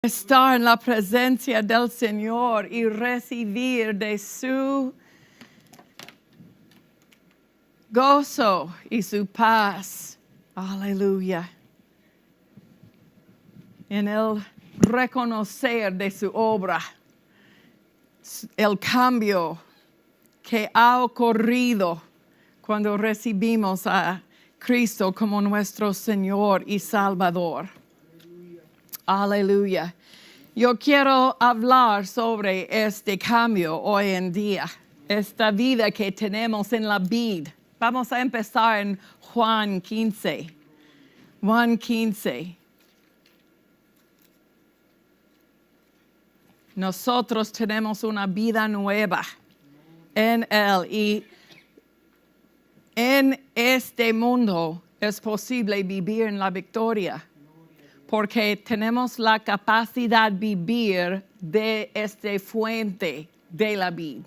Estar en la presencia del Señor y recibir de su gozo y su paz. Aleluya. En el reconocer de su obra, el cambio que ha ocurrido cuando recibimos a Cristo como nuestro Señor y Salvador. Aleluya. Yo quiero hablar sobre este cambio hoy en día, esta vida que tenemos en la vid. Vamos a empezar en Juan 15. Juan 15. Nosotros tenemos una vida nueva en Él y en este mundo es posible vivir en la victoria, porque tenemos la capacidad de vivir de esta fuente de la vida,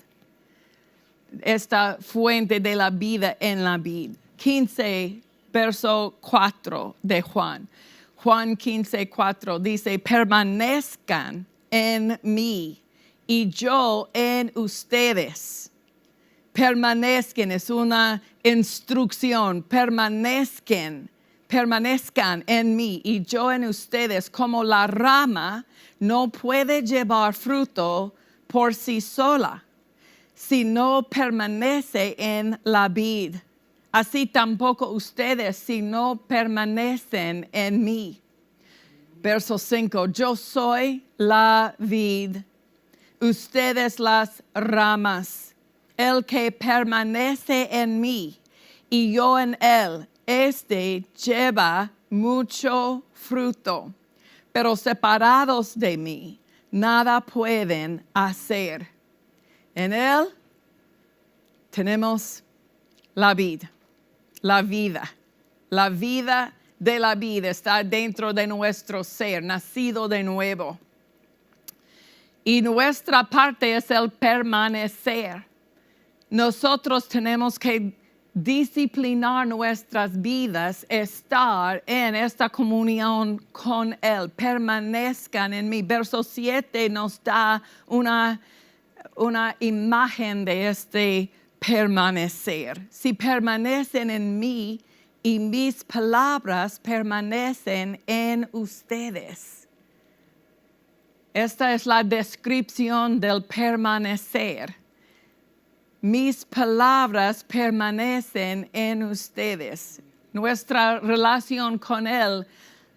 esta fuente de la vida en la vida. 15, verso 4 de Juan. Juan 15, 4 dice, permanezcan en mí y yo en ustedes. Permanezcan, es una instrucción, permanezcan en mí y yo en ustedes, como la rama no puede llevar fruto por sí sola, si no permanece en la vid. Así tampoco ustedes, si no permanecen en mí. Verso 5, yo soy la vid, ustedes las ramas. El que permanece en mí y yo en él, este lleva mucho fruto, pero separados de mí, nada pueden hacer. En él tenemos la vida, la vida de la vida está dentro de nuestro ser, nacido de nuevo. Y nuestra parte es el permanecer. Nosotros tenemos que disciplinar nuestras vidas, estar en esta comunión con Él. Permanezcan en mí. Verso 7 nos da una imagen de este permanecer. Si permanecen en mí y mis palabras permanecen en ustedes. Esta es la descripción del permanecer. Mis palabras permanecen en ustedes. Nuestra relación con Él,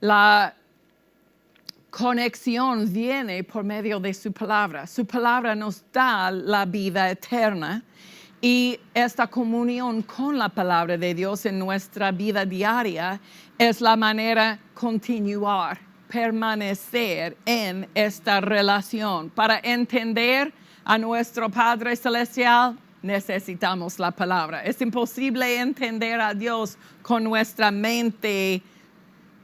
la conexión viene por medio de su palabra. Su palabra nos da la vida eterna y esta comunión con la palabra de Dios en nuestra vida diaria es la manera de continuar, permanecer en esta relación. Para entender a nuestro Padre Celestial, necesitamos la palabra. Es imposible entender a Dios con nuestra mente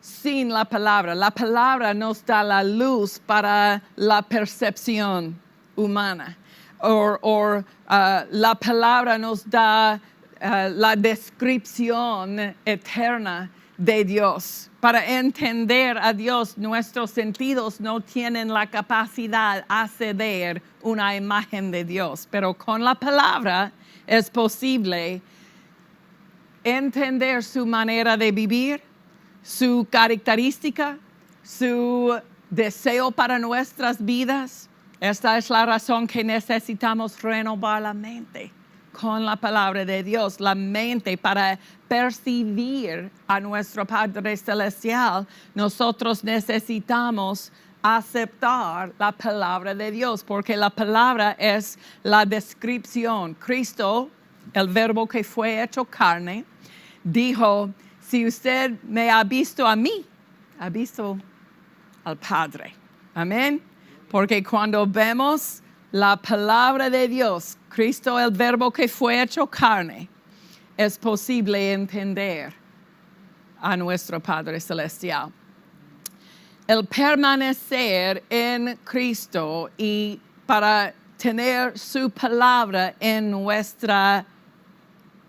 sin la palabra. La palabra nos da la luz para la percepción humana. La palabra nos da la descripción eterna de Dios. Para entender a Dios, nuestros sentidos no tienen la capacidad de acceder a una imagen de Dios, pero con la palabra es posible entender su manera de vivir, su característica, su deseo para nuestras vidas. Esta es la razón que necesitamos renovar la mente con la palabra de Dios, la mente para percibir a nuestro Padre Celestial. Nosotros necesitamos aceptar la palabra de Dios, porque la palabra es la descripción. Cristo, el verbo que fue hecho carne, dijo, si usted me ha visto a mí, ha visto al Padre. Amén. Porque cuando vemos la palabra de Dios, Cristo, el verbo que fue hecho carne, es posible entender a nuestro Padre Celestial. El permanecer en Cristo y para tener su palabra en nuestra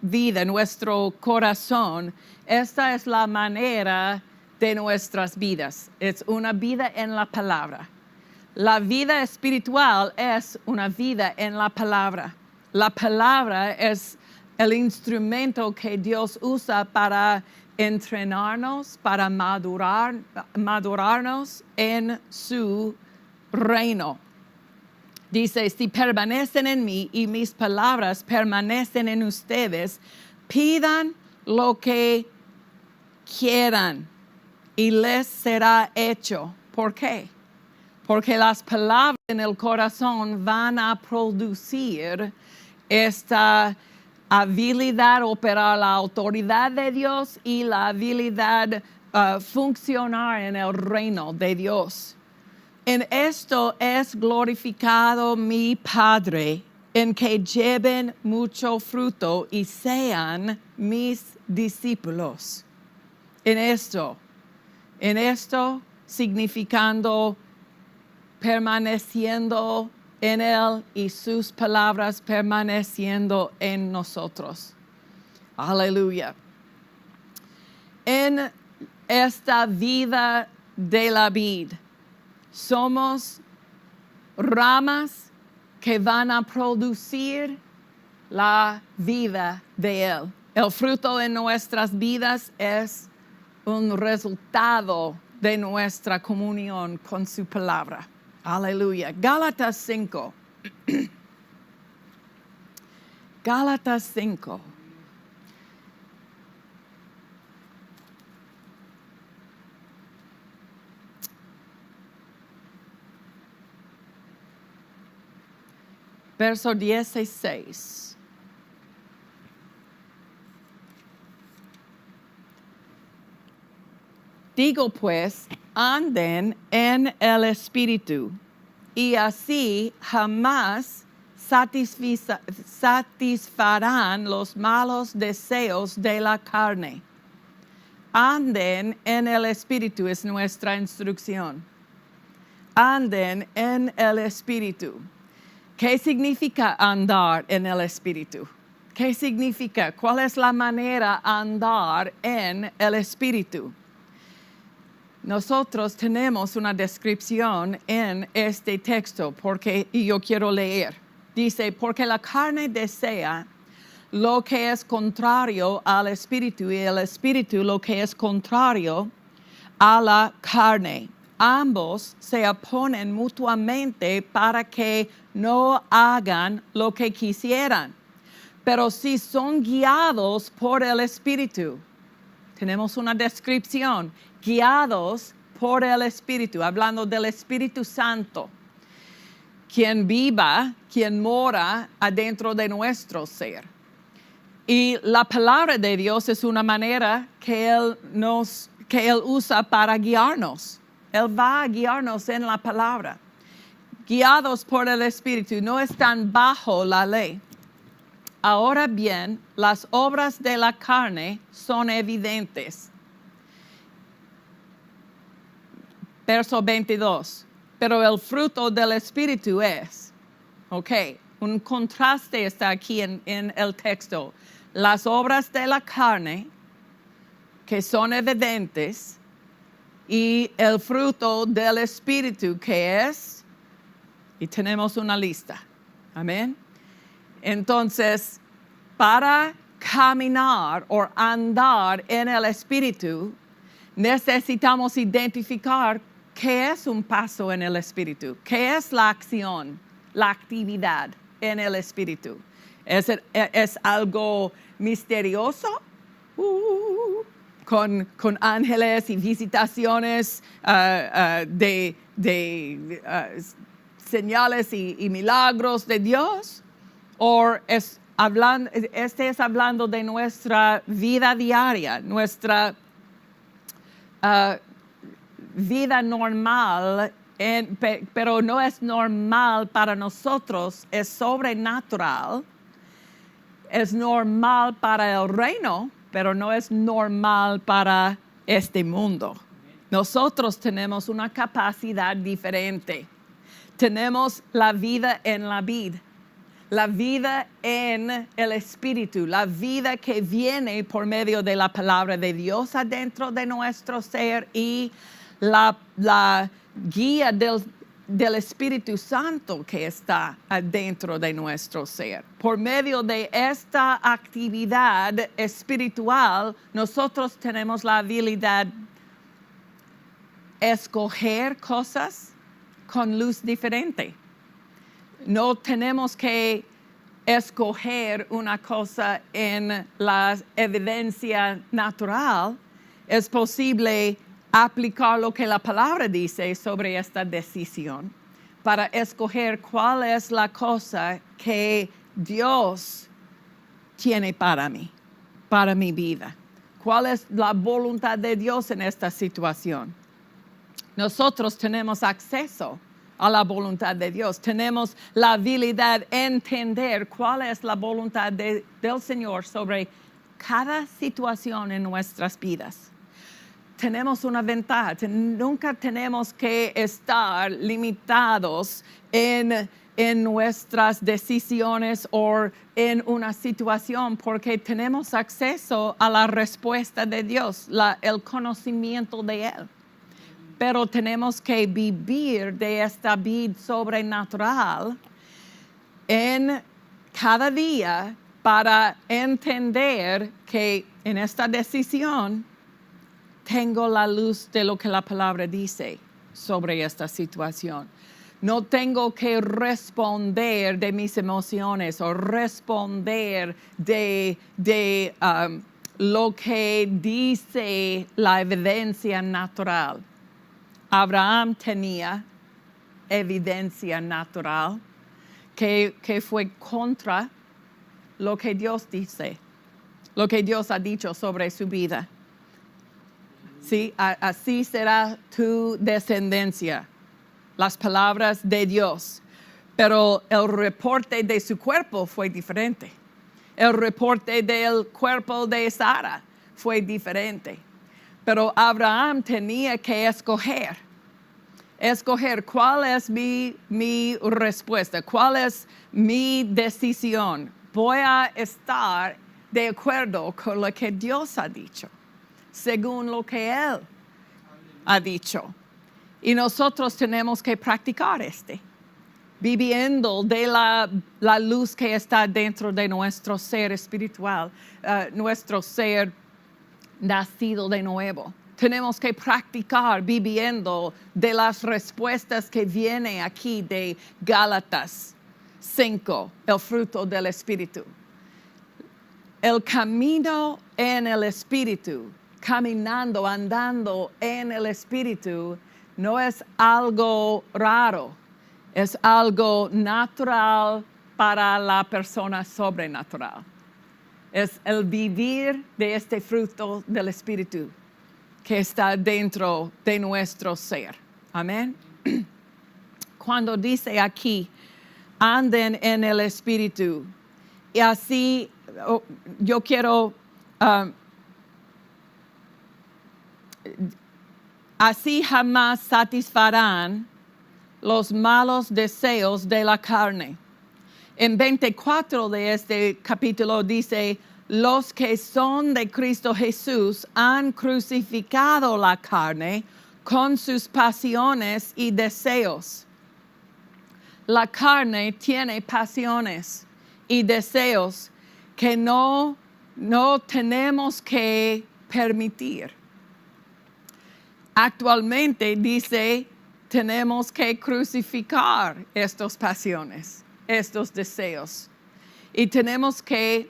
vida, en nuestro corazón, esta es la manera de nuestras vidas. Es una vida en la palabra. La vida espiritual es una vida en la palabra. La palabra es el instrumento que Dios usa para entrenarnos, para madurarnos en su reino. Dice, si permanecen en mí y mis palabras permanecen en ustedes, pidan lo que quieran y les será hecho. ¿Por qué? Porque las palabras en el corazón van a producir esta habilidad, operar la autoridad de Dios y la habilidad funcionar en el reino de Dios. En esto es glorificado mi Padre, en que lleven mucho fruto y sean mis discípulos. En esto significando permaneciendo en Él y sus palabras permaneciendo en nosotros. Aleluya. En esta vida de la vid, somos ramas que van a producir la vida de Él. El fruto de nuestras vidas es un resultado de nuestra comunión con su palabra. Aleluya. Gálatas 5. Gálatas 5. Verso 16. Digo pues, anden en el Espíritu, y así jamás satisfarán los malos deseos de la carne. Anden en el Espíritu es nuestra instrucción. Anden en el Espíritu. ¿Qué significa andar en el Espíritu? ¿Qué significa? ¿Cuál es la manera de andar en el Espíritu? Nosotros tenemos una descripción en este texto y yo quiero leer. Dice, porque la carne desea lo que es contrario al Espíritu y el Espíritu lo que es contrario a la carne. Ambos se oponen mutuamente para que no hagan lo que quisieran. Pero si son guiados por el Espíritu, tenemos una descripción, guiados por el Espíritu, hablando del Espíritu Santo, quien viva, quien mora adentro de nuestro ser. Y la palabra de Dios es una manera que Él usa para guiarnos. Él va a guiarnos en la palabra. Guiados por el Espíritu, no están bajo la ley. Ahora bien, las obras de la carne son evidentes. Verso 22. Pero el fruto del Espíritu es. Un contraste está aquí en el texto. Las obras de la carne, que son evidentes, y el fruto del Espíritu, que es, y tenemos una lista. Amén. Entonces, para caminar o andar en el Espíritu, necesitamos identificar qué es un paso en el Espíritu, qué es la acción, la actividad en el Espíritu. ¿Es algo misterioso? Con ángeles y visitaciones de señales y milagros de Dios? ¿O es hablando de nuestra vida diaria, nuestra vida normal, pero no es normal para nosotros, es sobrenatural, es normal para el reino, pero no es normal para este mundo. Nosotros tenemos una capacidad diferente. Tenemos la vida en la vid, la vida en el Espíritu, la vida que viene por medio de la palabra de Dios adentro de nuestro ser y la guía del del Espíritu Santo que está adentro de nuestro ser. Por medio de esta actividad espiritual, nosotros tenemos la habilidad de escoger cosas con luz diferente. No tenemos que escoger una cosa en la evidencia natural. Es posible aplicar lo que la palabra dice sobre esta decisión para escoger cuál es la cosa que Dios tiene para mí, para mi vida. ¿Cuál es la voluntad de Dios en esta situación? Nosotros tenemos acceso a la voluntad de Dios. Tenemos la habilidad de entender cuál es la voluntad del Señor sobre cada situación en nuestras vidas. Tenemos una ventaja. Nunca tenemos que estar limitados en nuestras decisiones o en una situación porque tenemos acceso a la respuesta de Dios, el conocimiento de Él. Pero tenemos que vivir de esta vida sobrenatural en cada día para entender que en esta decisión tengo la luz de lo que la palabra dice sobre esta situación. No tengo que responder de mis emociones o responder de lo que dice la evidencia natural. Abraham tenía evidencia natural que fue contra lo que Dios dice, lo que Dios ha dicho sobre su vida. Sí, así será tu descendencia, las palabras de Dios. Pero el reporte de su cuerpo fue diferente. El reporte del cuerpo de Sara fue diferente. Pero Abraham tenía que escoger cuál es mi respuesta, cuál es mi decisión. Voy a estar de acuerdo con lo que Dios ha dicho, según lo que Él ha dicho. Y nosotros tenemos que practicar viviendo de la luz que está dentro de nuestro ser espiritual, nuestro ser nacido de nuevo. Tenemos que practicar viviendo de las respuestas que vienen aquí de Gálatas 5, el fruto del Espíritu. El camino en el Espíritu, caminando, andando en el Espíritu, no es algo raro, es algo natural para la persona sobrenatural. Es el vivir de este fruto del Espíritu que está dentro de nuestro ser. Amén. Cuando dice aquí, anden en el Espíritu, y así yo quiero, así jamás satisfarán los malos deseos de la carne. En 24 de este capítulo dice, los que son de Cristo Jesús han crucificado la carne con sus pasiones y deseos. La carne tiene pasiones y deseos que no tenemos que permitir. Actualmente dice, tenemos que crucificar estas pasiones, estos deseos. Y tenemos que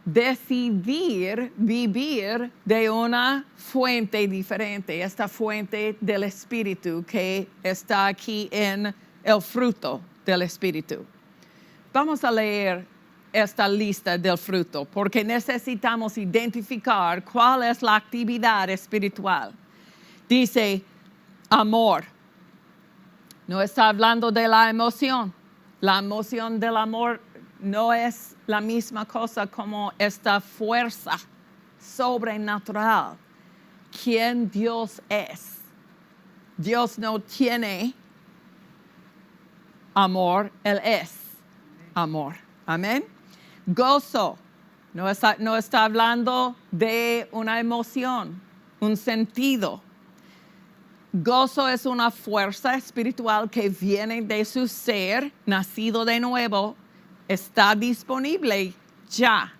decidir vivir de una fuente diferente, esta fuente del Espíritu que está aquí en el fruto del Espíritu. Vamos a leer esta lista del fruto porque necesitamos identificar cuál es la actividad espiritual. Dice amor. No está hablando de la emoción. La emoción del amor no es la misma cosa como esta fuerza sobrenatural. ¿Quién Dios es? Dios no tiene amor, Él es amor. Amén. Gozo. No está hablando de una emoción, un sentido. Gozo es una fuerza espiritual que viene de su ser, nacido de nuevo, está disponible ya.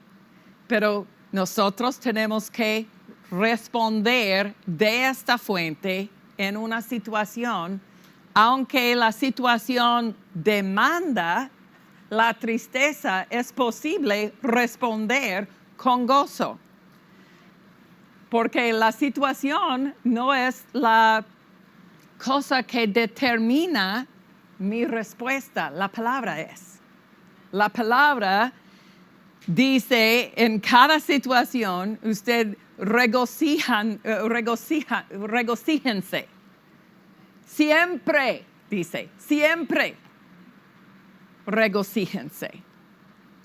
Pero nosotros tenemos que responder de esta fuente en una situación, aunque la situación demanda la tristeza, es posible responder con gozo. Porque la situación no es la cosa que determina mi respuesta, la palabra es. La palabra dice en cada situación, usted regocíjense. Siempre, dice, siempre regocíjense.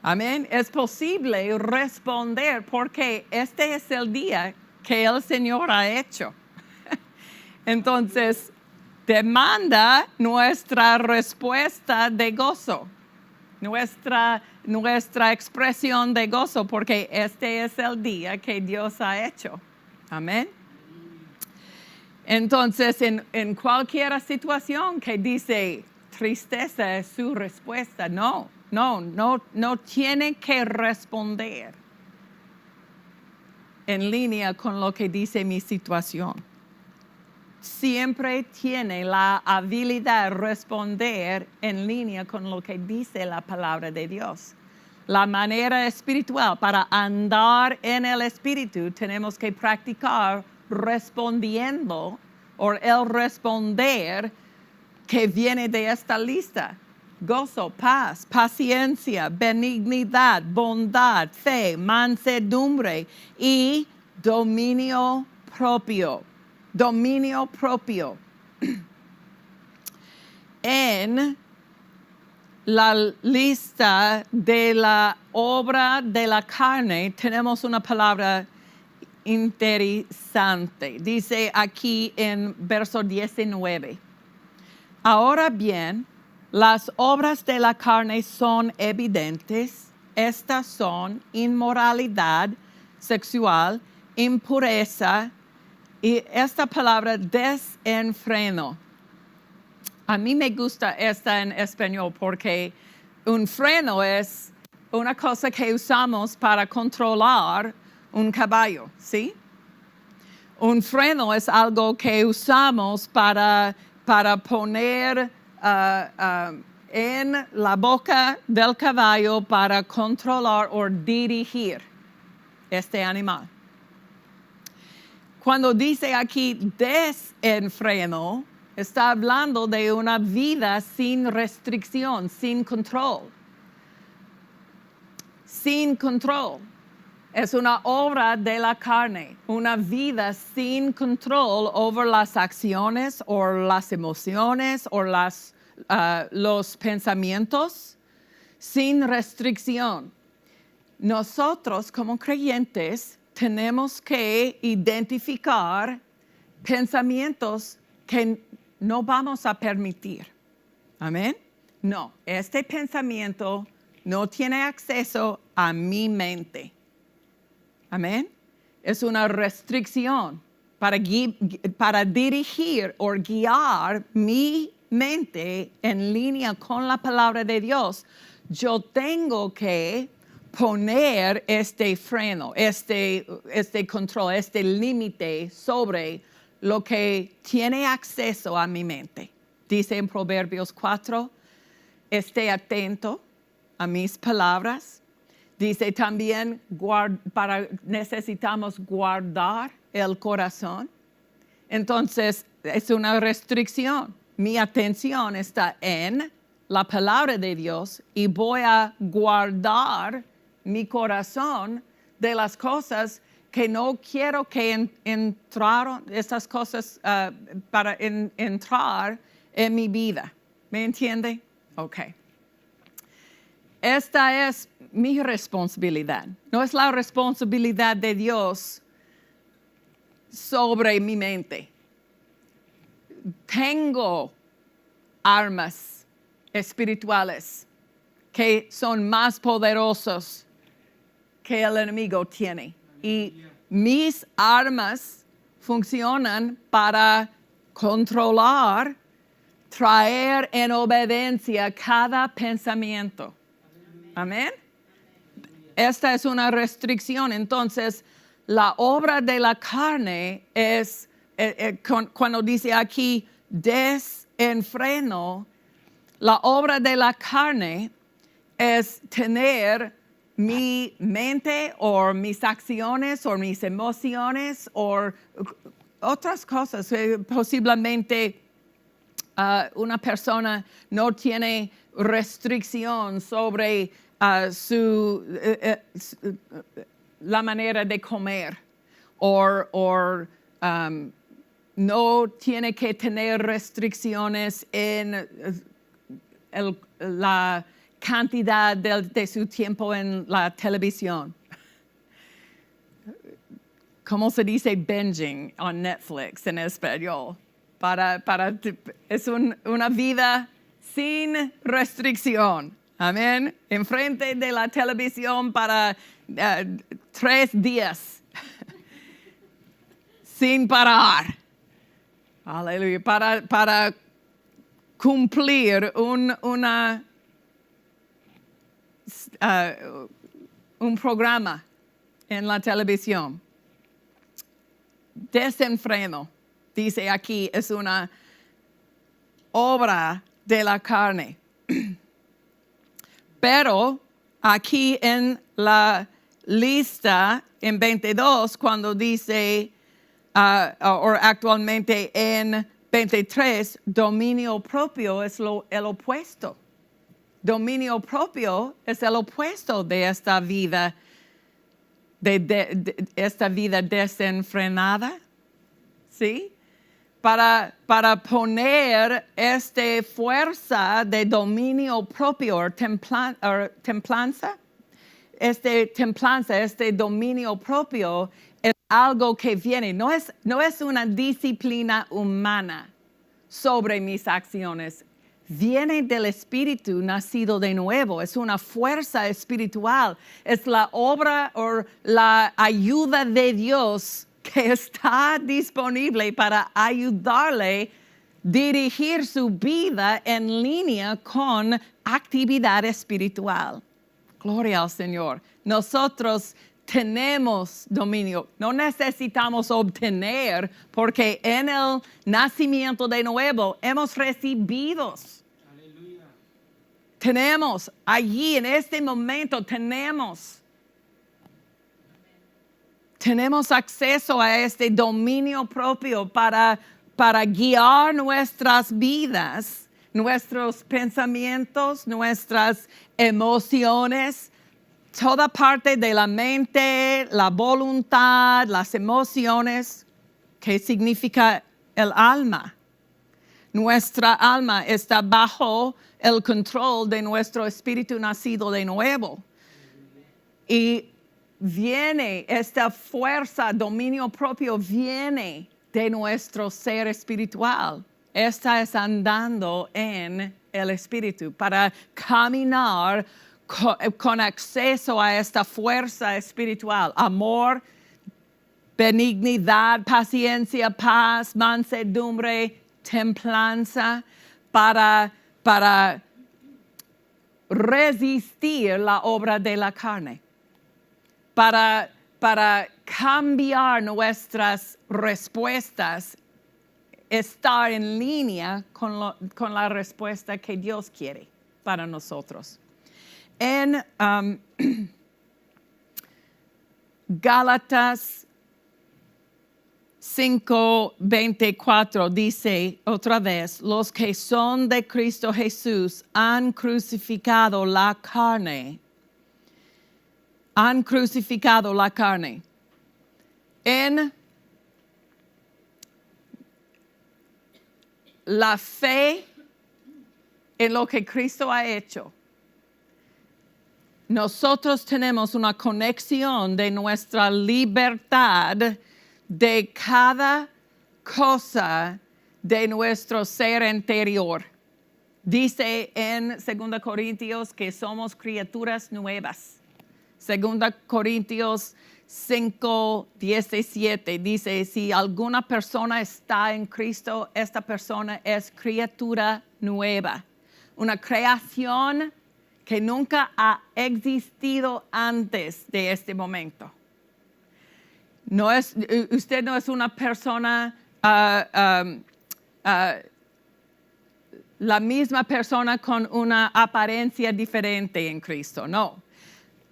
Amén. Es posible responder porque este es el día que el Señor ha hecho. Entonces, demanda nuestra respuesta de gozo, nuestra expresión de gozo, porque este es el día que Dios ha hecho. Amén. Entonces, en cualquier situación que dice tristeza es su respuesta, no tiene que responder en línea con lo que dice mi situación. Siempre tiene la habilidad de responder en línea con lo que dice la palabra de Dios. La manera espiritual para andar en el espíritu tenemos que practicar respondiendo o el responder que viene de esta lista. Gozo, paz, paciencia, benignidad, bondad, fe, mansedumbre y dominio propio. Dominio propio. En la lista de la obra de la carne tenemos una palabra interesante. Dice aquí en verso 19. Ahora bien, las obras de la carne son evidentes. Estas son inmoralidad sexual, impureza y esta palabra desenfreno. A mí me gusta esta en español porque un freno es una cosa que usamos para controlar un caballo, ¿sí? Un freno es algo que usamos para poner en la boca del caballo para controlar o dirigir este animal. Cuando dice aquí desenfreno, está hablando de una vida sin restricción, sin control. Sin control. Es una obra de la carne, una vida sin control over las acciones o las emociones o los pensamientos, sin restricción. Nosotros como creyentes tenemos que identificar pensamientos que no vamos a permitir. Amén. No, este pensamiento no tiene acceso a mi mente. Amén. Es una restricción para dirigir o guiar mi mente en línea con la palabra de Dios. Yo tengo que poner este freno, este control, este límite sobre lo que tiene acceso a mi mente. Dice en Proverbios 4, esté atento a mis palabras. Dice también, necesitamos guardar el corazón. Entonces, es una restricción. Mi atención está en la palabra de Dios y voy a guardar mi corazón de las cosas que no quiero que entraron, esas cosas para entrar en mi vida. ¿Me entiende? Ok. Esta es mi responsabilidad. No es la responsabilidad de Dios sobre mi mente. Tengo armas espirituales que son más poderosos que el enemigo tiene. Y mis armas funcionan para controlar, traer en obediencia cada pensamiento. Amén. Esta es una restricción. Entonces, la obra de la carne es, cuando dice aquí, desenfreno, la obra de la carne es tener mi mente o mis acciones o mis emociones o otras cosas. Posiblemente una persona no tiene restricción sobre la manera de comer o no tiene que tener restricciones en la cantidad de su tiempo en la televisión. ¿Cómo se dice binging on Netflix en español? Es una vida sin restricción. Amén. Enfrente de la televisión para 3 días. Sin parar. Aleluya. Para cumplir un programa en la televisión. Desenfreno, dice aquí, es una obra de la carne. Pero aquí en la lista, en 22, cuando dice, o actualmente en 23, dominio propio es el opuesto. Dominio propio es el opuesto de esta vida, de esta vida desenfrenada. ¿Sí? Para poner esta fuerza de dominio propio o templanza, este dominio propio es algo que viene, no es una disciplina humana sobre mis acciones, viene del Espíritu nacido de nuevo, es una fuerza espiritual, es la obra o la ayuda de Dios que está disponible para ayudarle a dirigir su vida en línea con actividad espiritual. Gloria al Señor. Nosotros tenemos dominio, no necesitamos obtener porque en el nacimiento de nuevo hemos recibido. Aleluya. Tenemos allí en este momento, tenemos acceso a este dominio propio para guiar nuestras vidas, nuestros pensamientos, nuestras emociones, toda parte de la mente, la voluntad, las emociones, que significa el alma. Nuestra alma está bajo el control de nuestro espíritu nacido de nuevo. Y viene esta fuerza, dominio propio, viene de nuestro ser espiritual. Esta es andando en el espíritu para caminar con acceso a esta fuerza espiritual. Amor, benignidad, paciencia, paz, mansedumbre, templanza, para resistir la obra de la carne. Para cambiar nuestras respuestas, estar en línea con la respuesta que Dios quiere para nosotros. En Gálatas 5:24 dice otra vez, los que son de Cristo Jesús han crucificado la carne. Han crucificado la carne. En la fe en lo que Cristo ha hecho, nosotros tenemos una conexión de nuestra libertad de cada cosa de nuestro ser interior. Dice en 2 Corintios que somos criaturas nuevas. 2 Corintios 5:17 dice, si alguna persona está en Cristo, esta persona es criatura nueva, una creación que nunca ha existido antes de este momento. Usted no es una persona, la misma persona con una apariencia diferente en Cristo, no.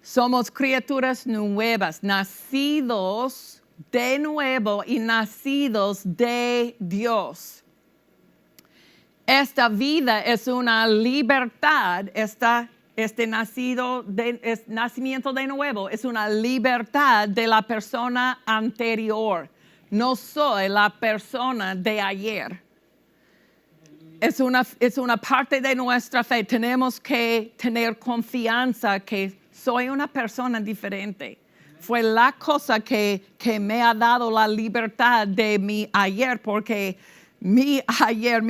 Somos criaturas nuevas, nacidos de nuevo y nacidos de Dios. Esta vida es una libertad, este nacimiento de nuevo es una libertad de la persona anterior. No soy la persona de ayer. Es una parte de nuestra fe. Tenemos que tener confianza que soy una persona diferente. Fue la cosa que me ha dado la libertad de mi ayer, porque mi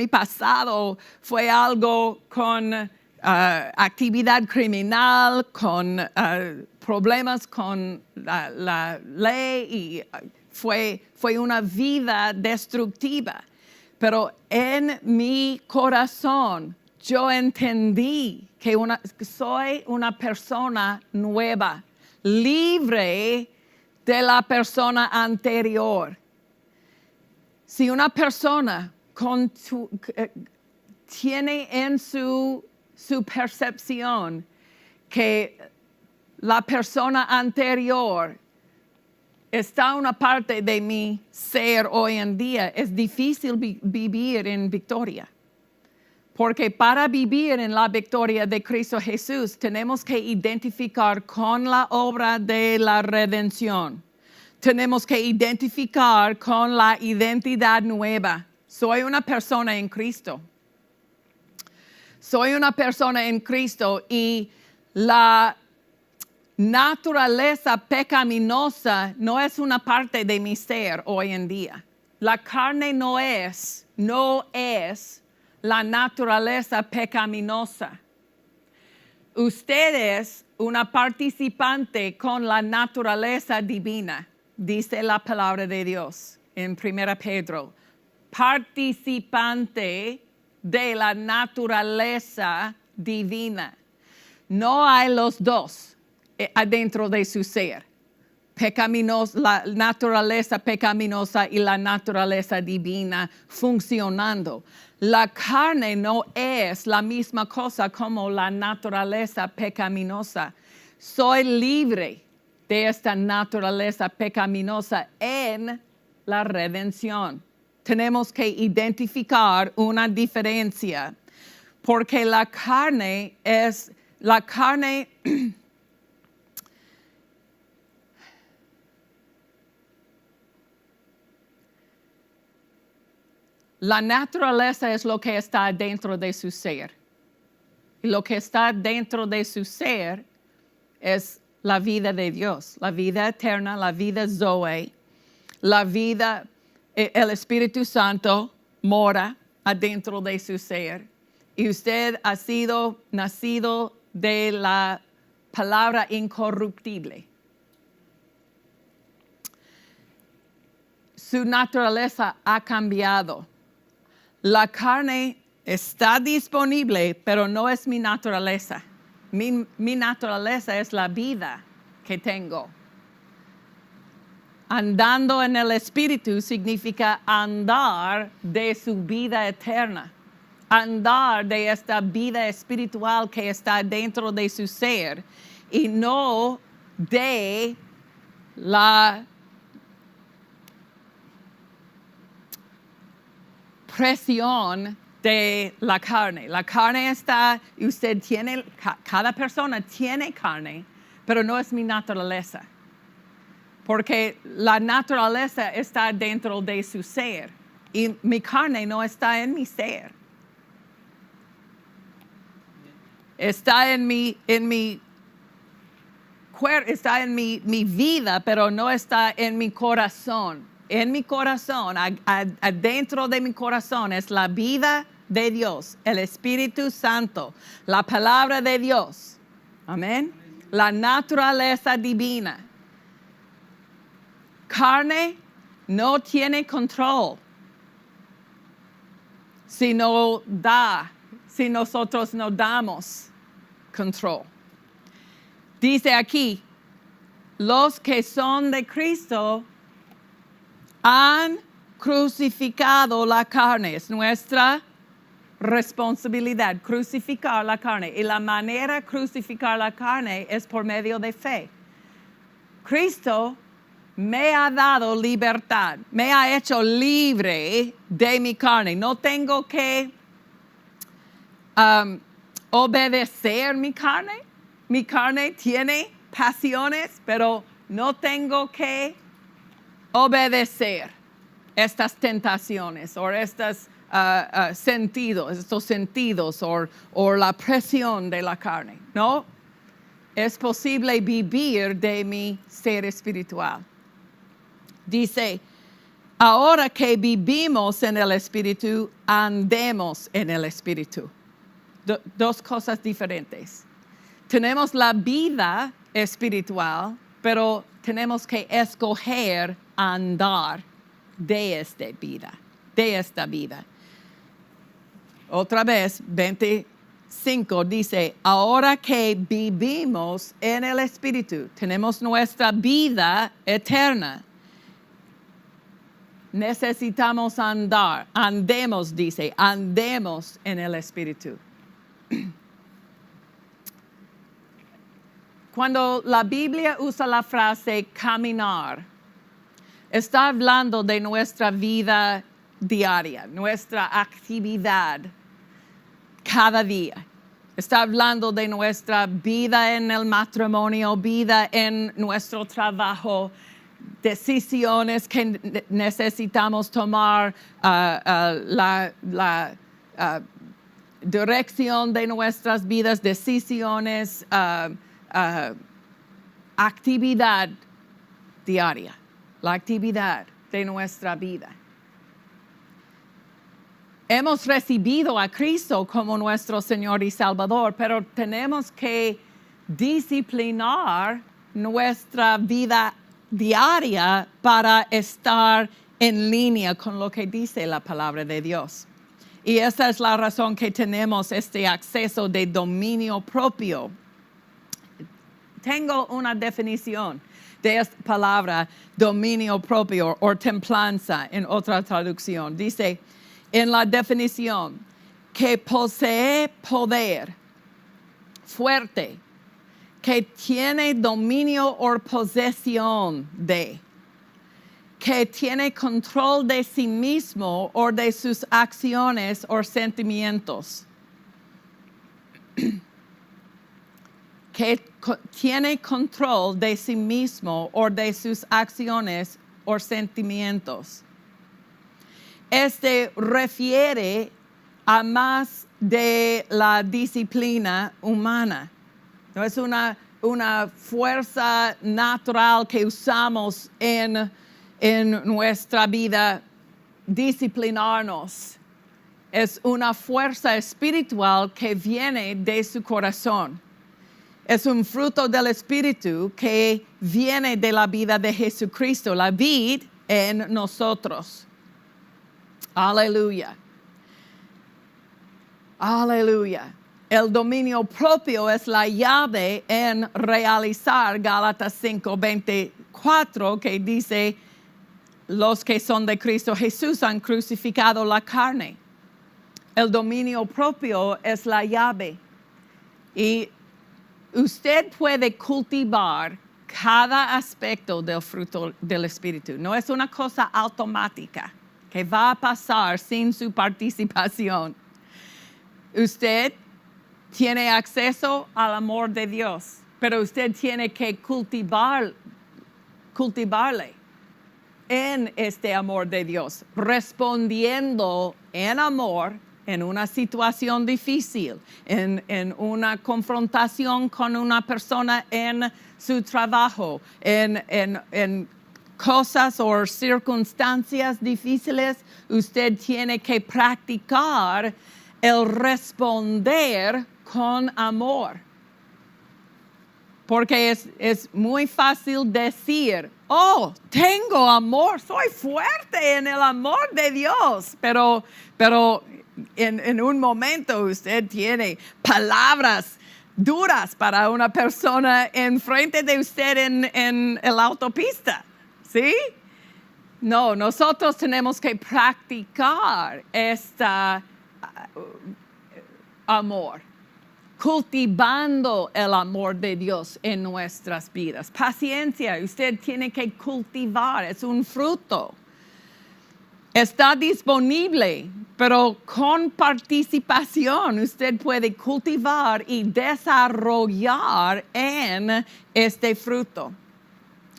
pasado fue algo con actividad criminal, con problemas con la ley y fue una vida destructiva. Pero en mi corazón yo entendí que soy una persona nueva, libre de la persona anterior. Si una persona tiene en su percepción que la persona anterior está una parte de mi ser hoy en día, es difícil vivir en victoria. Porque para vivir en la victoria de Cristo Jesús, tenemos que identificar con la obra de la redención. Tenemos que identificar con la identidad nueva. Soy una persona en Cristo. Soy una persona en Cristo y la naturaleza pecaminosa no es una parte de mi ser hoy en día. La carne no es la naturaleza pecaminosa. Usted es una participante con la naturaleza divina, dice la palabra de Dios en 1 Pedro. Participante de la naturaleza divina. No hay los dos adentro de su ser. La naturaleza pecaminosa y la naturaleza divina funcionando. La carne no es la misma cosa como la naturaleza pecaminosa. Soy libre de esta naturaleza pecaminosa en la redención. Tenemos que identificar una diferencia porque la carne la naturaleza es lo que está dentro de su ser. Y lo que está dentro de su ser es la vida de Dios, la vida eterna, la vida Zoe, la vida, el Espíritu Santo mora adentro de su ser. Y usted ha sido nacido de la palabra incorruptible. Su naturaleza ha cambiado. La carne está disponible, pero no es mi naturaleza. Mi naturaleza es la vida que tengo. Andando en el Espíritu significa andar de su vida eterna. Andar de esta vida espiritual que está dentro de su ser y no de la presión de la carne. La carne está, cada persona tiene carne, pero no es mi naturaleza. Porque la naturaleza está dentro de su ser y mi carne no está en mi ser. Está en mi está en mi vida, pero no está en mi corazón. En mi corazón, adentro de mi corazón, es la vida de Dios, el Espíritu Santo, la palabra de Dios. Amén. La naturaleza divina. carne no tiene control si nosotros no damos control. Dice aquí, los que son de Cristo han crucificado la carne. Es nuestra responsabilidad crucificar la carne. Y la manera de crucificar la carne es por medio de fe. Cristo me ha dado libertad, me ha hecho libre de mi carne. No tengo que obedecer mi carne. Mi carne tiene pasiones, pero no tengo que obedecer estas tentaciones o estos sentidos o la presión de la carne. No, es posible vivir de mi ser espiritual. Dice, ahora que vivimos en el Espíritu, andemos en el Espíritu. Dos cosas diferentes. Tenemos la vida espiritual, pero tenemos que escoger andar de esta vida. Otra vez, 25 dice, ahora que vivimos en el Espíritu, tenemos nuestra vida eterna. Necesitamos andemos en el Espíritu. Cuando la Biblia usa la frase caminar, está hablando de nuestra vida diaria, nuestra actividad cada día. Está hablando de nuestra vida en el matrimonio, vida en nuestro trabajo, decisiones que necesitamos tomar, la dirección de nuestras vidas, decisiones, actividad diaria, la actividad de nuestra vida. Hemos recibido a Cristo como nuestro Señor y Salvador, pero tenemos que disciplinar nuestra vida diaria para estar en línea con lo que dice la palabra de Dios. Y esa es la razón que tenemos este acceso de dominio propio. Tengo una definición de esta palabra, dominio propio o templanza en otra traducción. Dice en la definición que posee poder fuerte, que tiene dominio o posesión de, que tiene control de sí mismo o de sus acciones o sentimientos, que tiene control de sí mismo o de sus acciones o sentimientos. Este refiere a más de la disciplina humana. No es una fuerza natural que usamos en nuestra vida, disciplinarnos. Es una fuerza espiritual que viene de su corazón. Es un fruto del Espíritu que viene de la vida de Jesucristo, la vid en nosotros. Aleluya. Aleluya. El dominio propio es la llave en realizar Gálatas 5:24, que dice, los que son de Cristo Jesús han crucificado la carne. El dominio propio es la llave. Y usted puede cultivar cada aspecto del fruto del Espíritu. No es una cosa automática que va a pasar sin su participación. Usted tiene acceso al amor de Dios, pero usted tiene que cultivarle en este amor de Dios, respondiendo en amor en una situación difícil, en una confrontación con una persona en su trabajo, en cosas o circunstancias difíciles. Usted tiene que practicar el responder con amor. Porque es muy fácil decir, oh, tengo amor, soy fuerte en el amor de Dios, pero en un momento usted tiene palabras duras para una persona enfrente de usted en la autopista, ¿sí? No, nosotros tenemos que practicar este amor, cultivando el amor de Dios en nuestras vidas. Paciencia, usted tiene que cultivar, es un fruto. Está disponible, pero con participación usted puede cultivar y desarrollar en este fruto.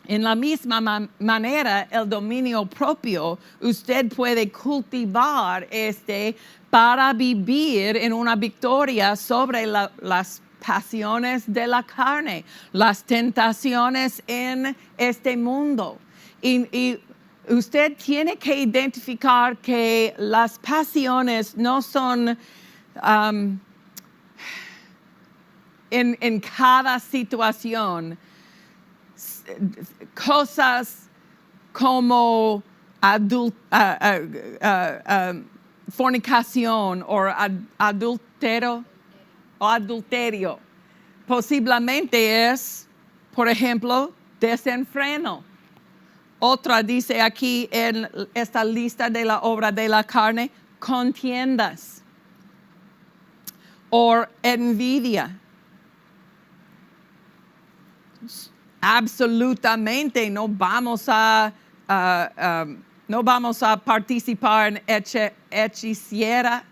En la misma manera, el dominio propio, usted puede cultivar para vivir en una victoria sobre las pasiones de la carne, las tentaciones en este mundo. Y usted tiene que identificar que las pasiones no son en cada situación cosas como fornicación o adulterio. Posiblemente es, por ejemplo, desenfreno. Otra dice aquí en esta lista de la obra de la carne, contiendas o envidia. Absolutamente no vamos a participar en hechicería.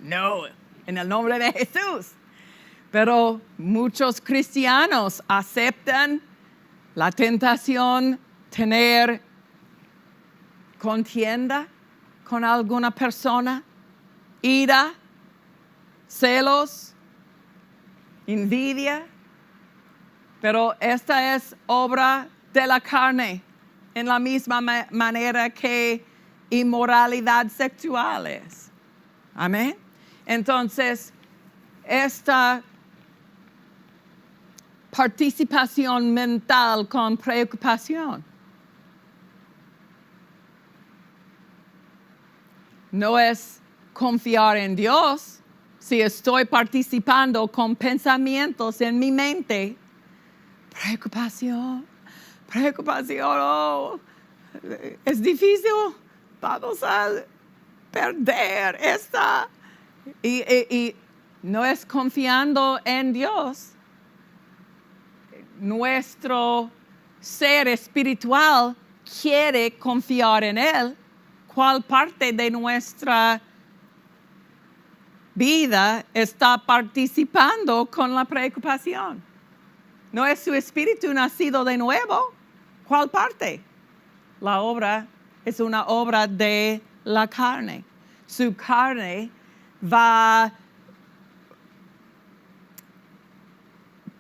No, en el nombre de Jesús. Pero muchos cristianos aceptan la tentación tener contienda con alguna persona, ira, celos, envidia, pero esta es obra de la carne, en la misma manera que inmoralidad sexual es. Amén. Entonces, esta participación mental con preocupación no es confiar en Dios. Si estoy participando con pensamientos en mi mente, preocupación, oh, es difícil, vamos a perder esta. Y no es confiando en Dios. Nuestro ser espiritual quiere confiar en Él. ¿Cuál parte de nuestra vida está participando con la preocupación? ¿No es su espíritu nacido de nuevo? ¿Cuál parte? La obra es una obra de la carne. Su carne va a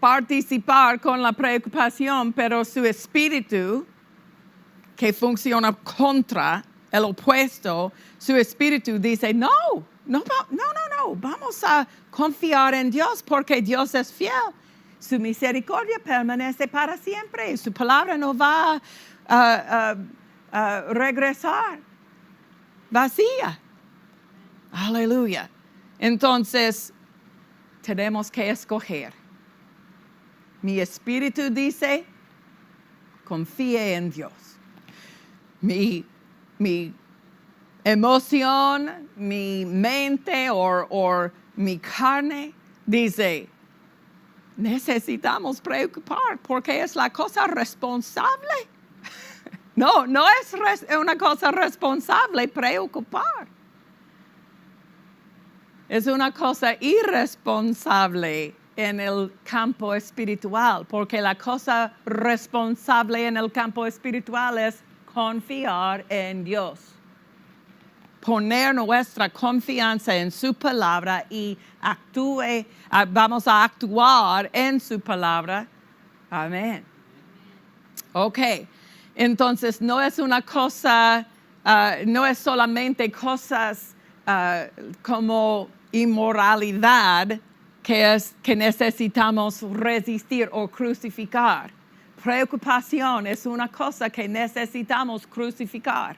participar con la preocupación, pero su espíritu, que funciona contra el opuesto, su espíritu dice, no, vamos a confiar en Dios porque Dios es fiel. Su misericordia permanece para siempre. Su palabra no va a regresar vacía. Aleluya. Entonces, tenemos que escoger. Mi espíritu dice, confíe en Dios. Mi emoción, mi mente o mi carne dice, necesitamos preocupar porque es la cosa responsable. No es una cosa responsable preocupar. Es una cosa irresponsable en el campo espiritual, porque la cosa responsable en el campo espiritual es confiar en Dios. Poner nuestra confianza en su palabra y vamos a actuar en su palabra. Amén. Ok, entonces no es una cosa, no es solamente cosas como inmoralidad que necesitamos resistir o crucificar. Preocupación es una cosa que necesitamos crucificar.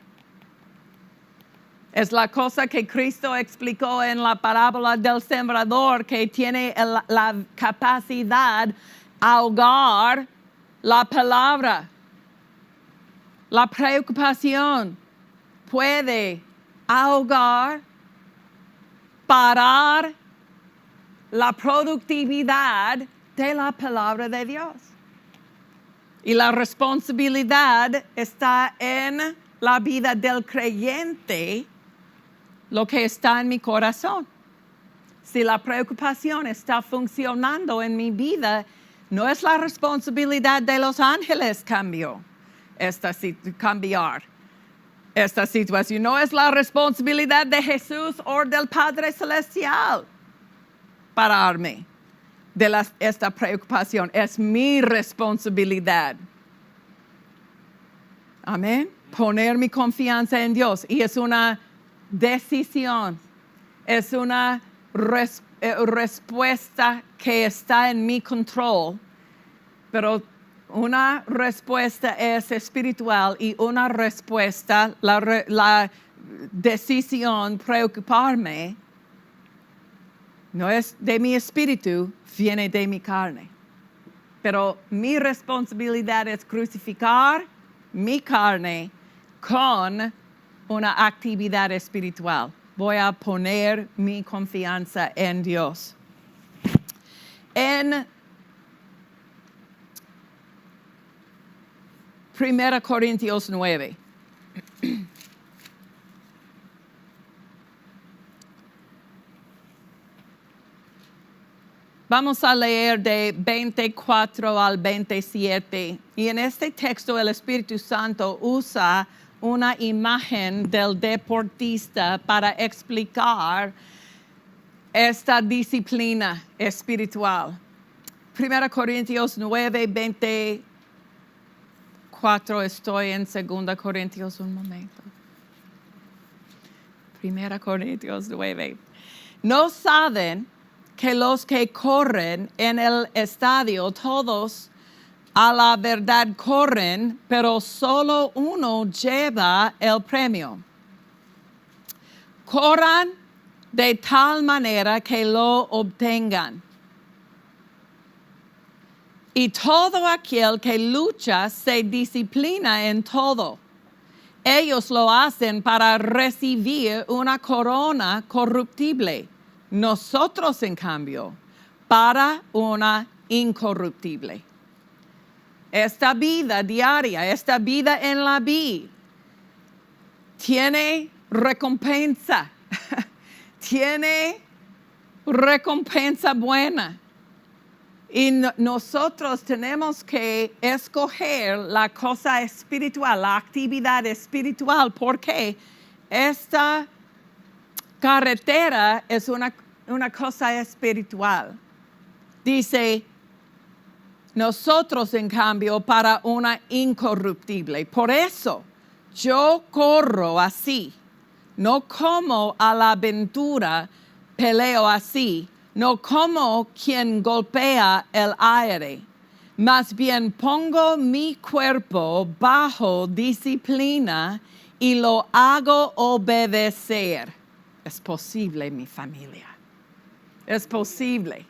Es la cosa que Cristo explicó en la parábola del sembrador, que tiene la capacidad de ahogar la palabra. La preocupación puede ahogar, parar la productividad de la palabra de Dios. Y la responsabilidad está en la vida del creyente, lo que está en mi corazón. Si la preocupación está funcionando en mi vida, no es la responsabilidad de los ángeles cambiar esta situación. No es la responsabilidad de Jesús o del Padre Celestial pararme de esta preocupación. Es mi responsabilidad. Amén. Poner mi confianza en Dios. Y es una decisión. Es una respuesta que está en mi control. Pero una respuesta es espiritual y una respuesta, la decisión preocuparme, no es de mi espíritu, viene de mi carne. Pero mi responsabilidad es crucificar mi carne con una actividad espiritual. Voy a poner mi confianza en Dios. En 1 Corintios 9. Vamos a leer de 24 al 27. Y en este texto el Espíritu Santo usa una imagen del deportista para explicar esta disciplina espiritual. 1 Corintios 9, 24. Estoy en 2 Corintios, un momento. 1 Corintios 9. ¿No saben que los que corren en el estadio, todos a la verdad corren, pero solo uno lleva el premio? Corran de tal manera que lo obtengan. Y todo aquel que lucha se disciplina en todo. Ellos lo hacen para recibir una corona corruptible. Nosotros, en cambio, para una incorruptible. Esta vida diaria, esta vida en la vida, tiene recompensa. Tiene recompensa buena. Y nosotros tenemos que escoger la cosa espiritual, la actividad espiritual, porque esta carretera es una cosa espiritual. Dice, nosotros en cambio para una incorruptible. Por eso yo corro así, no como a la aventura peleo así, no como quien golpea el aire, más bien pongo mi cuerpo bajo disciplina y lo hago obedecer. Es posible, mi familia. Es posible.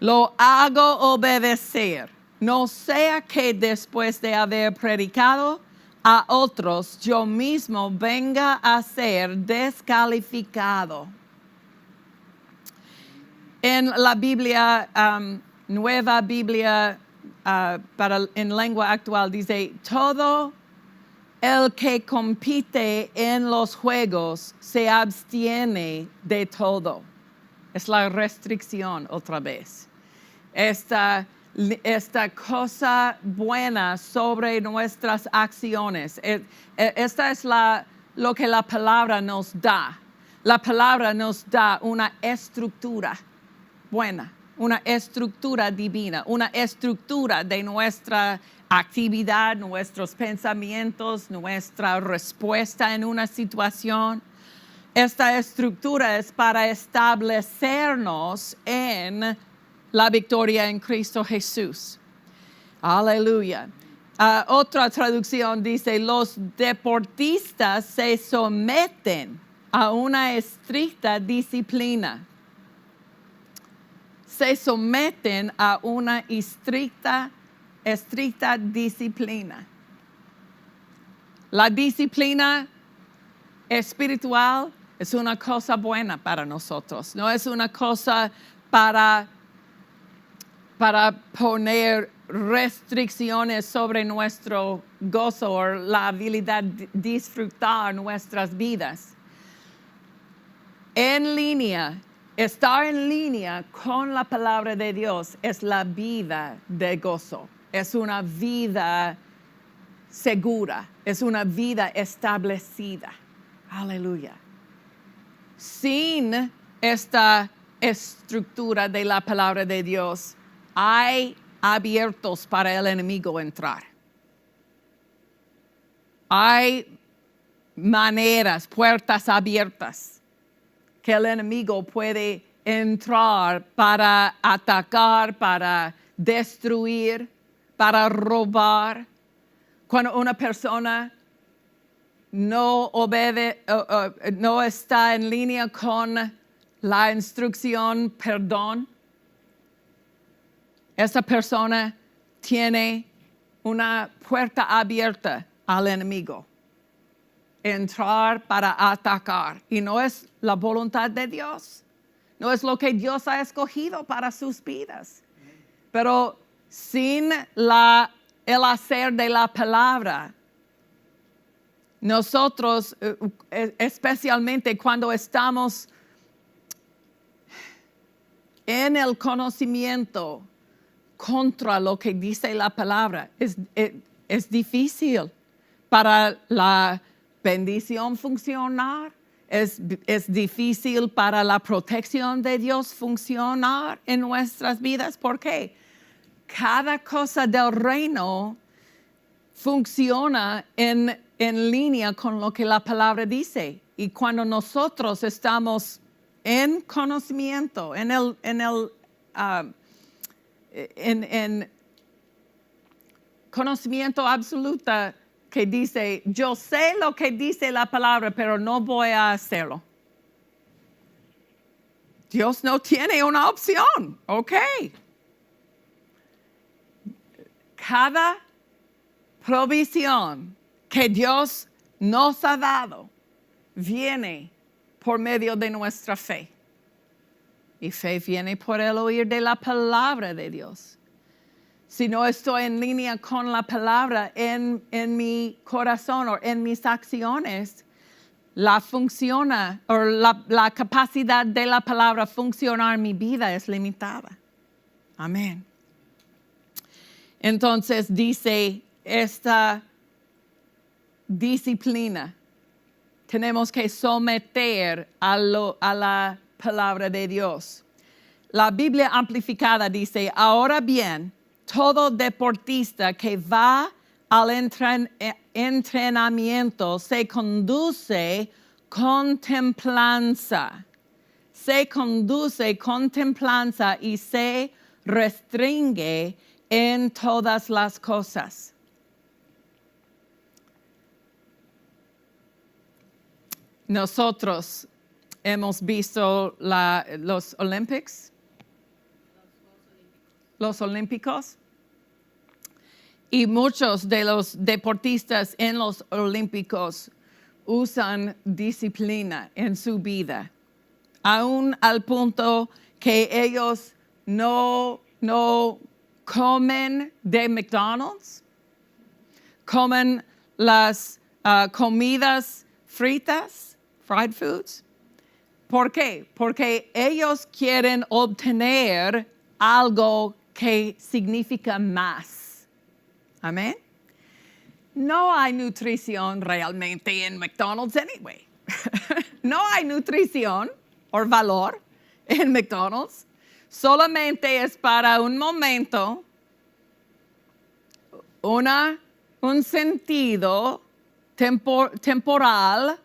Lo hago obedecer. No sea que después de haber predicado a otros, yo mismo venga a ser descalificado. En la Biblia, Nueva Biblia en lengua actual, dice, todo el que compite en los juegos se abstiene de todo. Es la restricción otra vez. Esta cosa buena sobre nuestras acciones. Esta es lo que la palabra nos da. La palabra nos da una estructura buena, una estructura divina, una estructura de nuestra actividad, nuestros pensamientos, nuestra respuesta en una situación. esta estructura es para establecernos en la victoria en Cristo Jesús. Aleluya. Otra traducción dice, los deportistas se someten a una estricta disciplina. Se someten a una estricta disciplina. La disciplina espiritual es una cosa buena para nosotros. No es una cosa para poner restricciones sobre nuestro gozo o la habilidad de disfrutar nuestras vidas. En línea, estar en línea con la palabra de Dios es la vida de gozo. Es una vida segura, es una vida establecida. Aleluya. Sin esta estructura de la palabra de Dios, hay abiertos para el enemigo entrar. Hay maneras, puertas abiertas que el enemigo puede entrar para atacar, para destruir, para robar. Cuando una persona no no está en línea con la instrucción perdón, esa persona tiene una puerta abierta al enemigo. Entrar para atacar. Y no es la voluntad de Dios. No es lo que Dios ha escogido para sus vidas. Pero sin el hacer de la palabra, nosotros, especialmente cuando estamos en el conocimiento contra lo que dice la palabra, es difícil para la bendición funcionar, es difícil para la protección de Dios funcionar en nuestras vidas. ¿Por qué? Cada cosa del reino funciona en línea con lo que la palabra dice. Y cuando nosotros estamos en conocimiento, en conocimiento absoluto que dice, yo sé lo que dice la palabra, pero no voy a hacerlo. Dios no tiene una opción, ¿ok? Cada provisión que Dios nos ha dado viene por medio de nuestra fe. Y fe viene por el oír de la palabra de Dios. Si no estoy en línea con la palabra en mi corazón o en mis acciones, la capacidad de la palabra funcionar en mi vida es limitada. Amén. Entonces dice esta disciplina, tenemos que someter a la palabra de Dios. La Biblia amplificada dice, ahora bien, todo deportista que va al entrenamiento se conduce con templanza. Se conduce con templanza y se restringe en todas las cosas. Nosotros hemos visto los Olympics. Los Olímpicos. Y muchos de los deportistas en los Olímpicos usan disciplina en su vida, aún al punto que ellos no comen de McDonald's, comen las comidas fritas, fried foods. ¿Por qué? Porque ellos quieren obtener algo que significa más. Amén. No hay nutrición realmente en McDonald's anyway. No hay nutrición o valor en McDonald's. Solamente es para un momento, un sentido temporal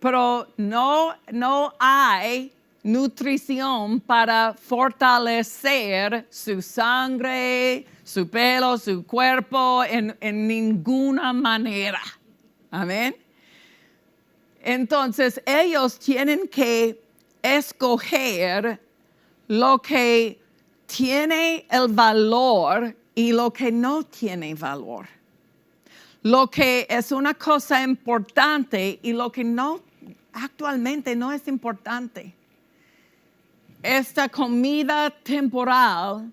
pero no hay nutrición para fortalecer su sangre, su pelo, su cuerpo en ninguna manera. Amén. Entonces ellos tienen que escoger lo que tiene el valor y lo que no tiene valor. Lo que es una cosa importante y lo que no, actualmente no es importante. Esta comida temporal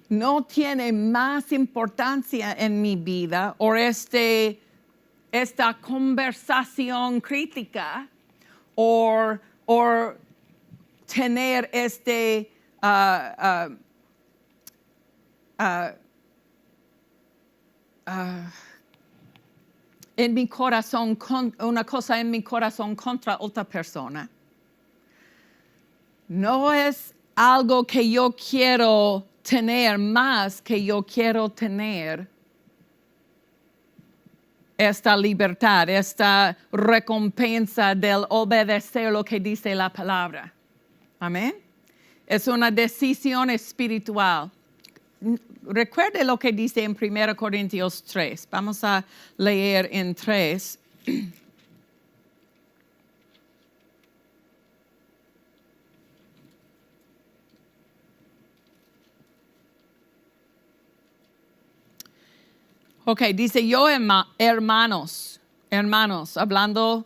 no tiene más importancia en mi vida, o esta conversación crítica, o tener en mi corazón, una cosa en mi corazón contra otra persona. No es algo que yo quiero tener más que yo quiero tener esta libertad, esta recompensa del obedecer lo que dice la palabra. Amén. Es una decisión espiritual. Recuerde lo que dice en 1 Corintios 3. Vamos a leer en 3. Ok, dice yo, hermanos, hablando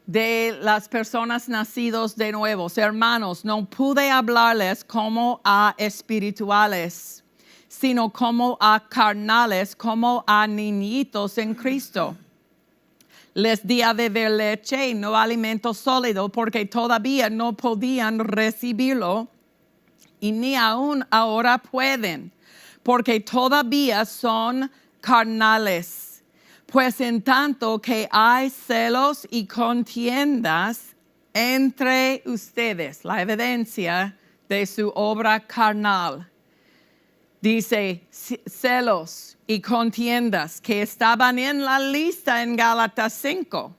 de las personas nacidos de nuevo, hermanos, no pude hablarles como a espirituales, sino como a carnales, como a niñitos en Cristo. Les di a beber leche y no alimento sólido, porque todavía no podían recibirlo y ni aún ahora pueden, porque todavía son carnales. Pues en tanto que hay celos y contiendas entre ustedes, la evidencia de su obra carnal. Dice celos y contiendas que estaban en la lista en Gálatas 5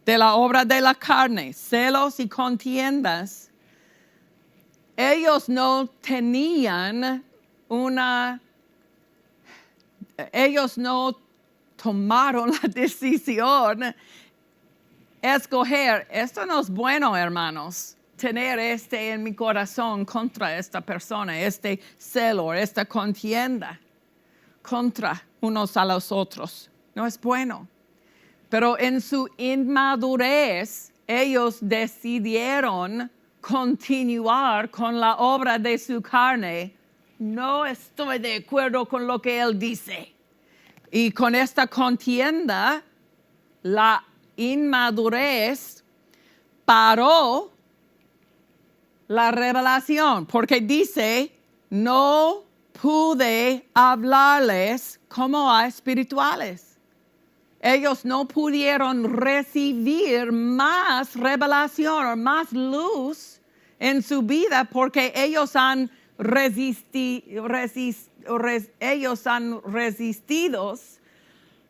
de la obra de la carne, celos y contiendas. Ellos no tenían ellos no tomaron la decisión, escoger, esto no es bueno, hermanos, tener en mi corazón contra esta persona, celo, esta contienda contra unos a los otros. No es bueno. Pero en su inmadurez, ellos decidieron continuar con la obra de su carne. No estoy de acuerdo con lo que él dice. Y con esta contienda, la inmadurez paró la revelación, porque dice, no pude hablarles como a espirituales. Ellos no pudieron recibir más revelación o más luz en su vida porque ellos han resistido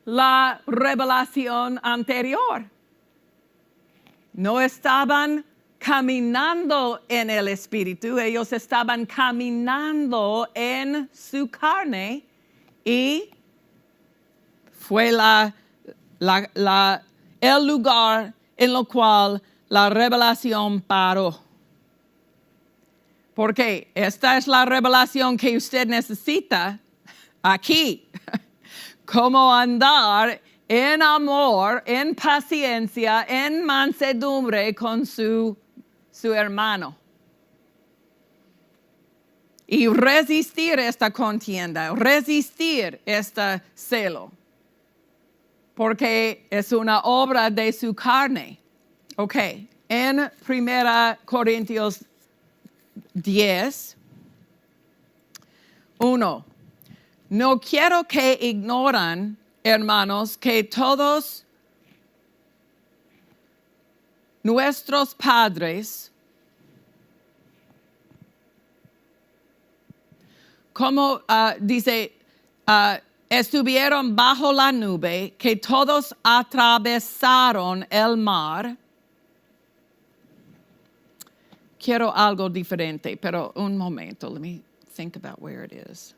la revelación anterior. No estaban caminando en el Espíritu, ellos estaban caminando en su carne y fue el lugar en el cual la revelación paró. Porque esta es la revelación que usted necesita aquí. Cómo andar en amor, en paciencia, en mansedumbre con su hermano. Y resistir esta contienda, resistir este celo. Porque es una obra de su carne. Ok, en 1 Corintios 10, 1. No quiero que ignoren, hermanos, que todos nuestros padres, como dice, estuvieron bajo la nube, que todos atravesaron el mar. Quiero algo diferente, pero un momento. Let me think about where it is.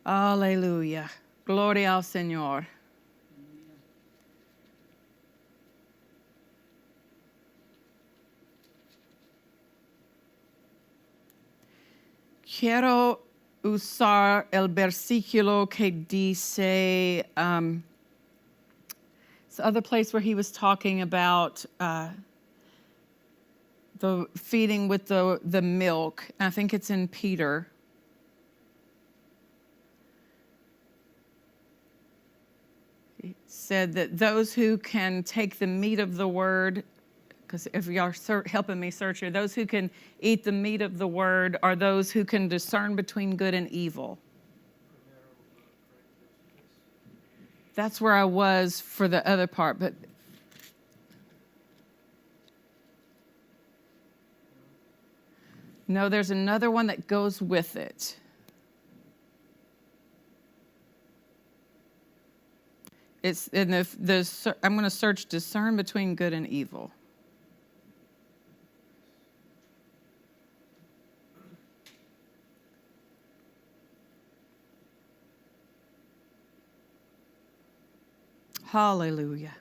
Aleluya. Gloria al Señor. Quiero usar el versículo que dice, it's the other place where he was talking about the feeding with the milk. I think it's in Peter. He said that those who can take the meat of the word, because if you are helping me search here, those who can eat the meat of the word are those who can discern between good and evil. That's where I was for the other part, but no, there's another one that goes with it. It's in the I'm going to search discern between good and evil. Hallelujah.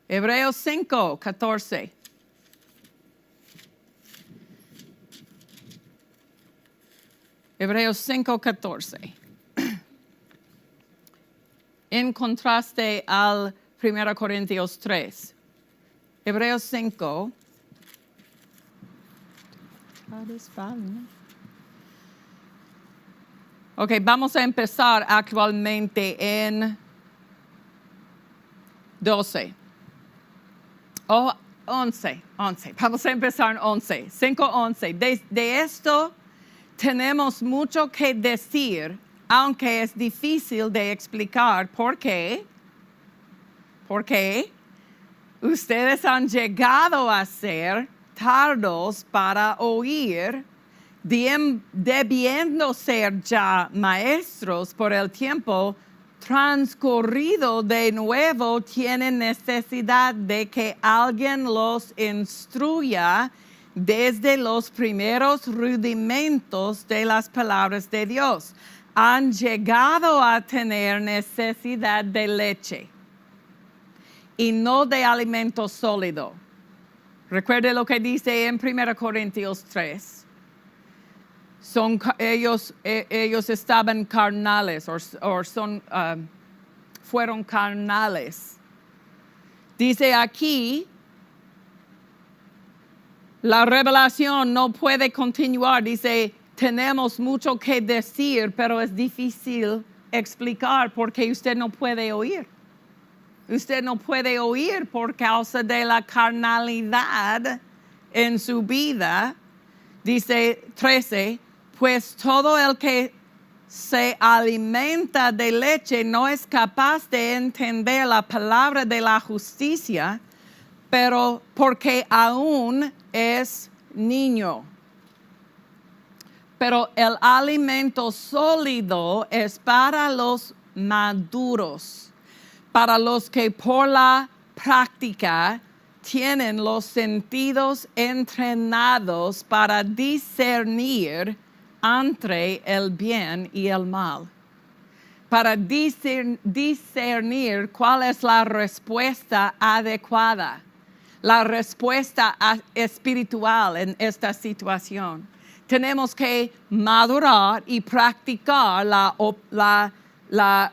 Hebreos 5:14. Hebreos 5:14. En contraste al 1 Corintios 3. Hebreos 5. Ok, vamos a empezar actualmente en 12. O 11. Vamos a empezar en 11. 5:11. De esto tenemos mucho que decir, aunque es difícil de explicar por qué. Porque ustedes han llegado a ser tardos para oír, debiendo ser ya maestros por el tiempo transcurrido. De nuevo tienen necesidad de que alguien los instruya desde los primeros rudimentos de las palabras de Dios. Han llegado a tener necesidad de leche y no de alimento sólido. Recuerde lo que dice en 1 Corintios 3. Ellos estaban carnales fueron carnales. Dice aquí, la revelación no puede continuar. Dice, tenemos mucho que decir, pero es difícil explicar porque usted no puede oír. Usted no puede oír por causa de la carnalidad en su vida. Dice 13, pues todo el que se alimenta de leche no es capaz de entender la palabra de la justicia, pero porque aún es niño. Pero el alimento sólido es para los maduros, para los que por la práctica tienen los sentidos entrenados para discernir entre el bien y el mal. Para discernir cuál es la respuesta adecuada, la respuesta espiritual en esta situación. Tenemos que madurar y practicar la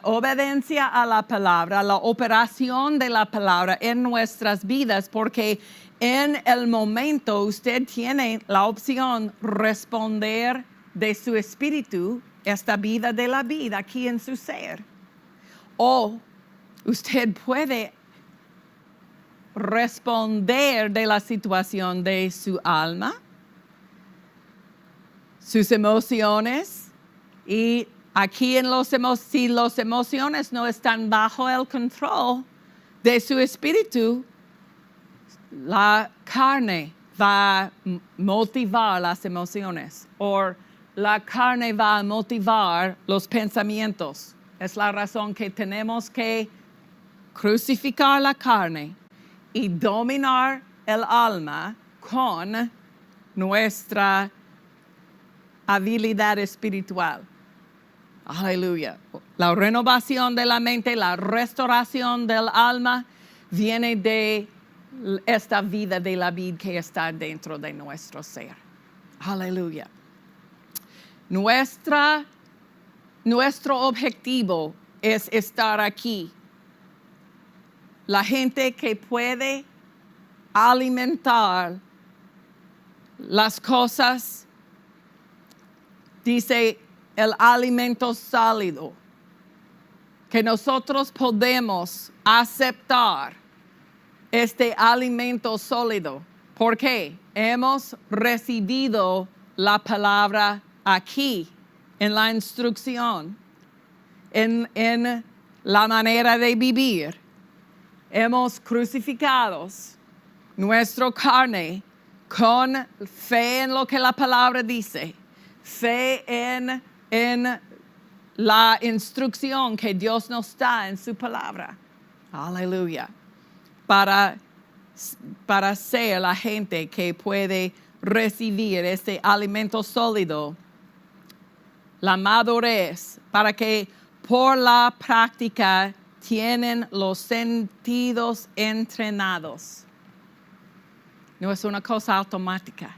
obediencia a la palabra, la operación de la palabra en nuestras vidas, porque en el momento usted tiene la opción responder de su espíritu esta vida de la vida aquí en su ser. O usted puede responder de la situación de su alma, sus emociones, y aquí si las emociones no están bajo el control de su espíritu, la carne va a motivar las emociones o la carne va a motivar los pensamientos. Es la razón que tenemos que crucificar la carne y dominar el alma con nuestra habilidad espiritual. Aleluya. La renovación de la mente, la restauración del alma viene de esta vida de la vida que está dentro de nuestro ser. Aleluya. Nuestro objetivo es estar aquí. La gente que puede alimentar las cosas, dice el alimento sólido, que nosotros podemos aceptar este alimento sólido. ¿Por qué? Hemos recibido la palabra aquí, en la instrucción, en la manera de vivir. Hemos crucificado nuestra carne con fe en lo que la palabra dice, fe en la instrucción que Dios nos da en su palabra. Aleluya. Para ser la gente que puede recibir este alimento sólido, la madurez, para que por la práctica tienen los sentidos entrenados. No es una cosa automática,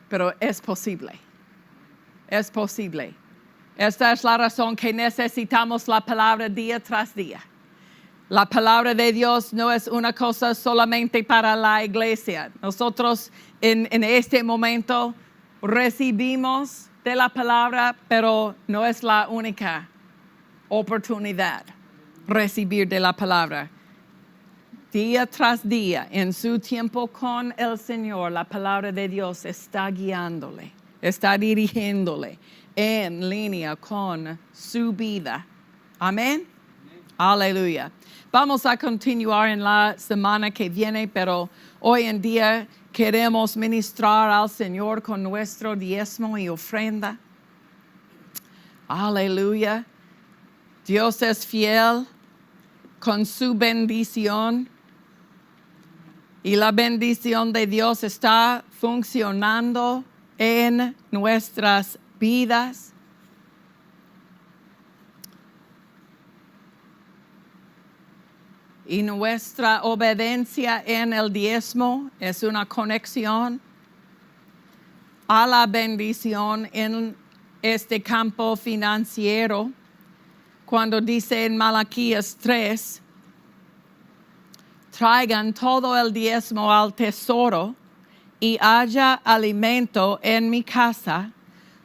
pero es posible. Es posible. Esta es la razón que necesitamos la palabra día tras día. La palabra de Dios no es una cosa solamente para la iglesia. Nosotros en este momento recibimos de la palabra, pero no es la única oportunidad recibir de la palabra. Día tras día, en su tiempo con el Señor, la palabra de Dios está guiándole, está dirigiéndole en línea con su vida. Amén. Aleluya. Vamos a continuar en la semana que viene, pero hoy en día queremos ministrar al Señor con nuestro diezmo y ofrenda. Aleluya. Dios es fiel con su bendición y la bendición de Dios está funcionando en nuestras vidas. Y nuestra obediencia en el diezmo es una conexión a la bendición en este campo financiero. Cuando dice en Malaquías 3, traigan todo el diezmo al tesoro y haya alimento en mi casa.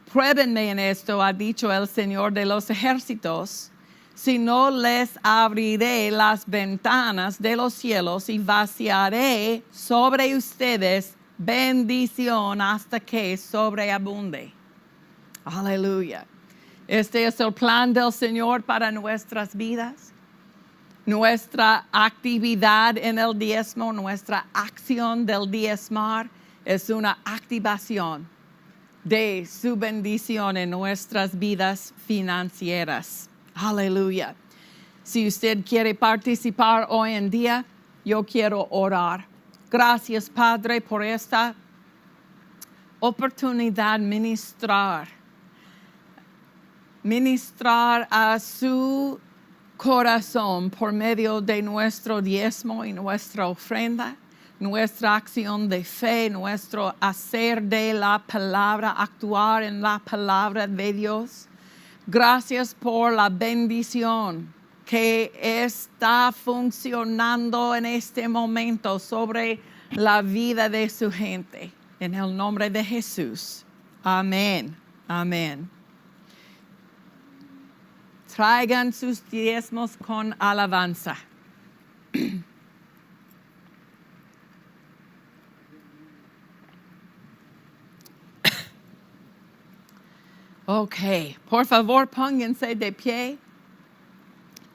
Pruébenme en esto, ha dicho el Señor de los ejércitos. Si no les abriré las ventanas de los cielos y vaciaré sobre ustedes bendición hasta que sobreabunde. Aleluya. Este es el plan del Señor para nuestras vidas. Nuestra actividad en el diezmo, nuestra acción del diezmar es una activación de su bendición en nuestras vidas financieras. Aleluya. Si usted quiere participar hoy en día, yo quiero orar. Gracias, Padre, por esta oportunidad ministrar a su corazón por medio de nuestro diezmo y nuestra ofrenda, nuestra acción de fe, nuestro hacer de la palabra, actuar en la palabra de Dios. Gracias por la bendición que está funcionando en este momento sobre la vida de su gente. En el nombre de Jesús. Amén. Amén. Traigan sus diezmos con alabanza. Ok, por favor pónganse de pie.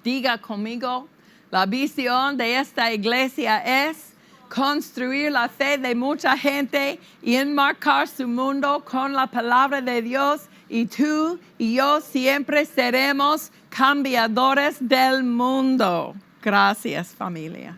Diga conmigo, la visión de esta iglesia es construir la fe de mucha gente y enmarcar su mundo con la palabra de Dios. Y tú y yo siempre seremos cambiadores del mundo. Gracias, familia.